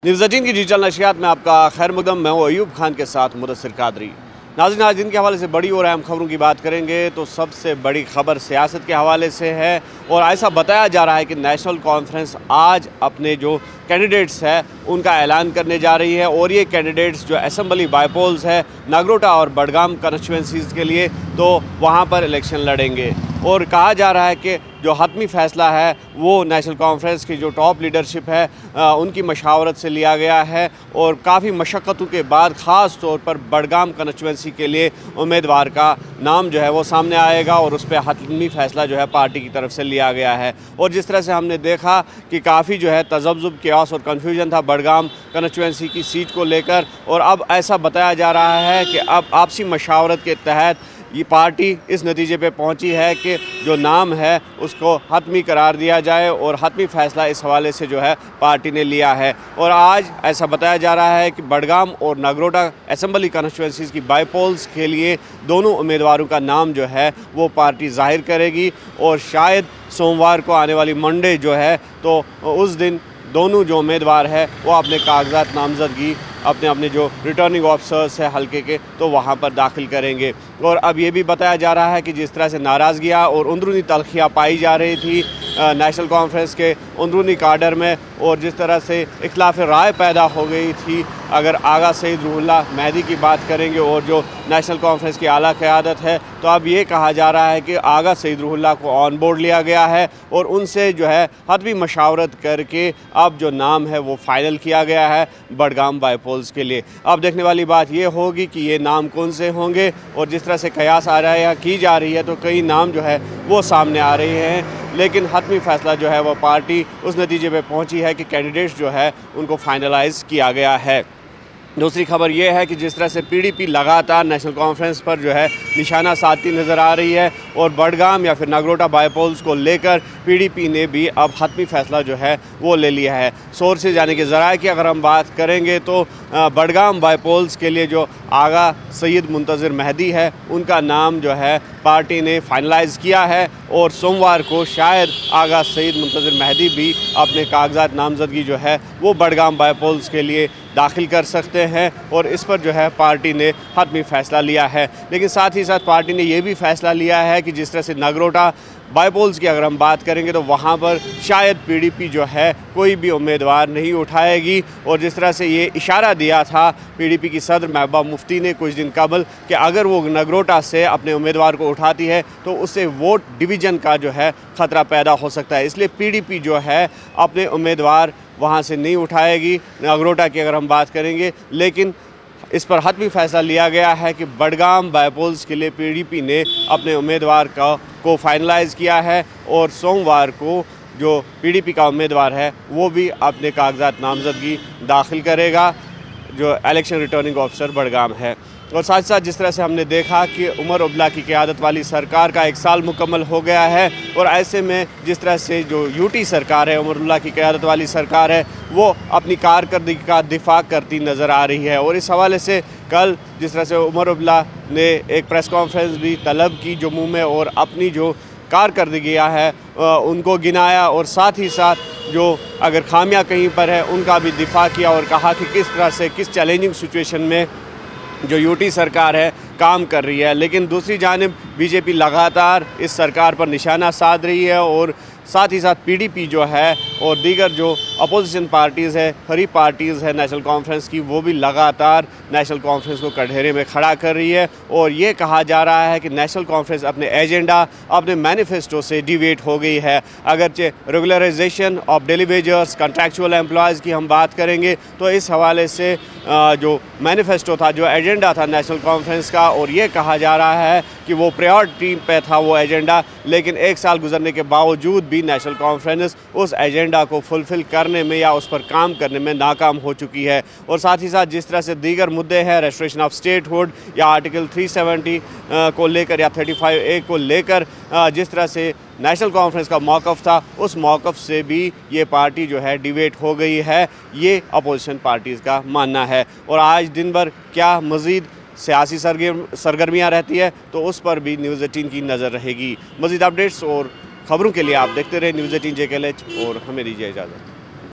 News 18 की digital नशियात में आपका खैर मकदम। मैं हूँ अयूब खान के साथ मुदस्सिर कादरी। नाज़रीन, आज दिन के हवाले से बड़ी और अहम खबरों की बात करेंगे तो सबसे बड़ी खबर सियासत के हवाले से है और ऐसा बताया जा रहा है कि नेशनल कॉन्फ्रेंस आज अपने जो कैंडिडेट्स है उनका ऐलान करने जा रही है और ये कैंडिडेट्स जो असेंबली बाईपोल्स है नागरोटा और बडगाम कॉन्स्टिट्यूंसीज़ के लिए, तो वहाँ पर इलेक्शन लड़ेंगे। और कहा जा रहा है कि जो हतमी फ़ैसला है वो नेशनल कॉन्फ्रेंस की जो टॉप लीडरशिप है उनकी मशावरत से लिया गया है और काफ़ी मशक्क़तों के बाद ख़ास तौर पर बडगाम कॉन्स्टिट्यूंसी के लिए उम्मीदवार का नाम जो है वो सामने आएगा और उस पर हतमी फ़ैसला जो है पार्टी की तरफ से लिया गया है। और जिस तरह से हमने देखा कि काफ़ी जो है तज़ब्ज़ुब, क्यास और कन्फ्यूजन था बडगाम कॉन्स्टिट्यूंसी की सीट को लेकर, और अब ऐसा बताया जा रहा है कि अब आपसी मशावरत के तहत ये पार्टी इस नतीजे पे पहुंची है कि जो नाम है उसको हतमी करार दिया जाए और हतमी फ़ैसला इस हवाले से जो है पार्टी ने लिया है। और आज ऐसा बताया जा रहा है कि बडगाम और नागरोटा असेंबली कॉन्स्टिट्यूंसीज़ की बाईपोल्स के लिए दोनों उम्मीदवारों का नाम जो है वो पार्टी जाहिर करेगी और शायद सोमवार को आने वाली मंडे जो है तो उस दिन दोनों जो उम्मीदवार है वो अपने कागजात नामजदगी अपने अपने जो रिटर्निंग ऑफिसर्स है हल्के के तो वहाँ पर दाखिल करेंगे। और अब ये भी बताया जा रहा है कि जिस तरह से नाराज़गियाँ और अंदरूनी तलखियाँ पाई जा रही थी नेशनल कॉन्फ्रेंस के अंदरूनी काडर में और जिस तरह से इख्लाफ राय पैदा हो गई थी, अगर आगा सईद रूहुल्लाह मेहदी की बात करेंगे और जो नेशनल कॉन्फ्रेंस की आला क़यादत है, तो अब ये कहा जा रहा है कि आगा सईद रूहुल्लाह को ऑन बोर्ड लिया गया है और उनसे जो है हतमी मशावरत करके अब जो नाम है वो फ़ाइनल किया गया है बडगाम बाईपोल्स के लिए। अब देखने वाली बात ये होगी कि ये नाम कौन से होंगे और जिस तरह से कयास आ रहा है या की जा रही है तो कई नाम जो है वो सामने आ रहे हैं, लेकिन हतमी फ़ैसला जो है वो पार्टी उस नतीजे पे पहुंची है कि कैंडिडेट्स जो है उनको फाइनलाइज़ किया गया है। दूसरी खबर यह है कि जिस तरह से पीडीपी लगातार नेशनल कॉन्फ्रेंस पर जो है निशाना साधती नज़र आ रही है और बडगाम या फिर नागरोटा बाईपोल्स को लेकर पीडीपी ने भी अब हतमी फ़ैसला जो है वो ले लिया है। सोर्सेज यानी कि ज़राए की अगर हम बात करेंगे तो बडगाम बाईपोल्स के लिए जो आगा सईद मुंतज़िर मेहदी है उनका नाम जो है पार्टी ने फाइनलाइज़ किया है और सोमवार को शायद आगा सईद मुंतज़िर मेहदी भी अपने कागजात नामजदगी जो है वो बडगाम बाईपोल्स के लिए दाखिल कर सकते हैं और इस पर जो है पार्टी ने हतमी फ़ैसला लिया है। लेकिन साथ ही साथ पार्टी ने यह भी फ़ैसला लिया है कि जिस तरह से नागरोटा बाईपोल्स की अगर हम बात करेंगे तो वहाँ पर शायद पीडीपी जो है कोई भी उम्मीदवार नहीं उठाएगी और जिस तरह से ये इशारा दिया था पीडीपी की सदर महबूबा मुफ्ती ने कुछ दिन कबल कि अगर वो नागरोटा से अपने उम्मीदवार को उठाती है तो उससे वोट डिवीज़न का जो है ख़तरा पैदा हो सकता है, इसलिए पीडीपी जो है अपने उम्मीदवार वहाँ से नहीं उठाएगी नागरोटा की अगर हम बात करेंगे। लेकिन इस पर हतमी फ़ैसला लिया गया है कि बडगाम बाईपोल्स के लिए पीडीपी ने अपने उम्मीदवार को फाइनलाइज़ किया है और सोमवार को जो पीडीपी का उम्मीदवार है वो भी अपने कागजात नामजदगी दाखिल करेगा जो इलेक्शन रिटर्निंग ऑफिसर बडगाम है। और साथ साथ जिस तरह से हमने देखा कि उमर अब्दुल्ला की क़यादत वाली सरकार का 1 साल मुकम्मल हो गया है और ऐसे में जिस तरह से जो यूटी सरकार है, उमर अब्दुल्ला की क़यादत वाली सरकार है, वो अपनी कारकर्दगी का दिफा करती नज़र आ रही है। और इस हवाले से कल जिस तरह से उमर अब्दुल्ला ने एक प्रेस कॉन्फ्रेंस भी तलब की जम्मू में और अपनी जो कारकर्दगियाँ है उनको गिनाया और साथ ही साथ जो अगर खामियाँ कहीं पर है उनका भी दिफा किया और कहा कि किस तरह से किस चैलेंजिंग सिचुएशन में जो यूटी सरकार है काम कर रही है। लेकिन दूसरी जानिब बीजेपी लगातार इस सरकार पर निशाना साध रही है और साथ ही साथ पीडीपी जो है और दीगर जो अपोजिशन पार्टीज़ है, हरी पार्टीज़ है नेशनल कॉन्फ्रेंस की, वो भी लगातार नेशनल कॉन्फ्रेंस को कटघरे में खड़ा कर रही है। और ये कहा जा रहा है कि नेशनल कॉन्फ्रेंस अपने एजेंडा, अपने मैनिफेस्टो से डिवेट हो गई है। अगरचे regularisation of daily wagers, contractual employees की हम बात करेंगे तो इस हवाले से जो मैनिफेस्टो था, जो एजेंडा था नेशनल कॉन्फ्रेंस का, और ये कहा जा रहा है कि वो प्रायोरिटी पे था वो एजेंडा, लेकिन 1 साल गुजरने के बावजूद भी नेशनल कॉन्फ्रेंस उस एजेंडा को फुलफ़िल करने में या उस पर काम करने में नाकाम हो चुकी है। और साथ ही साथ जिस तरह से दीगर मुद्दे हैं रेस्ट्रिक्शन ऑफ स्टेटहुड या आर्टिकल 370 को लेकर या 35A को लेकर जिस तरह से नेशनल कॉन्फ्रेंस का मौक़िफ़ था, उस मौक़िफ़ से भी ये पार्टी जो है डिवेट हो गई है, ये अपोजिशन पार्टीज़ का मानना है। और आज दिन भर क्या मज़ीद सियासी सरगर्मियाँ रहती है तो उस पर भी न्यूज़ 18 की नज़र रहेगी। मज़ीद अपडेट्स और ख़बरों के लिए आप देखते रहे न्यूज़ 18 JKLH और हमें दीजिए इजाज़त।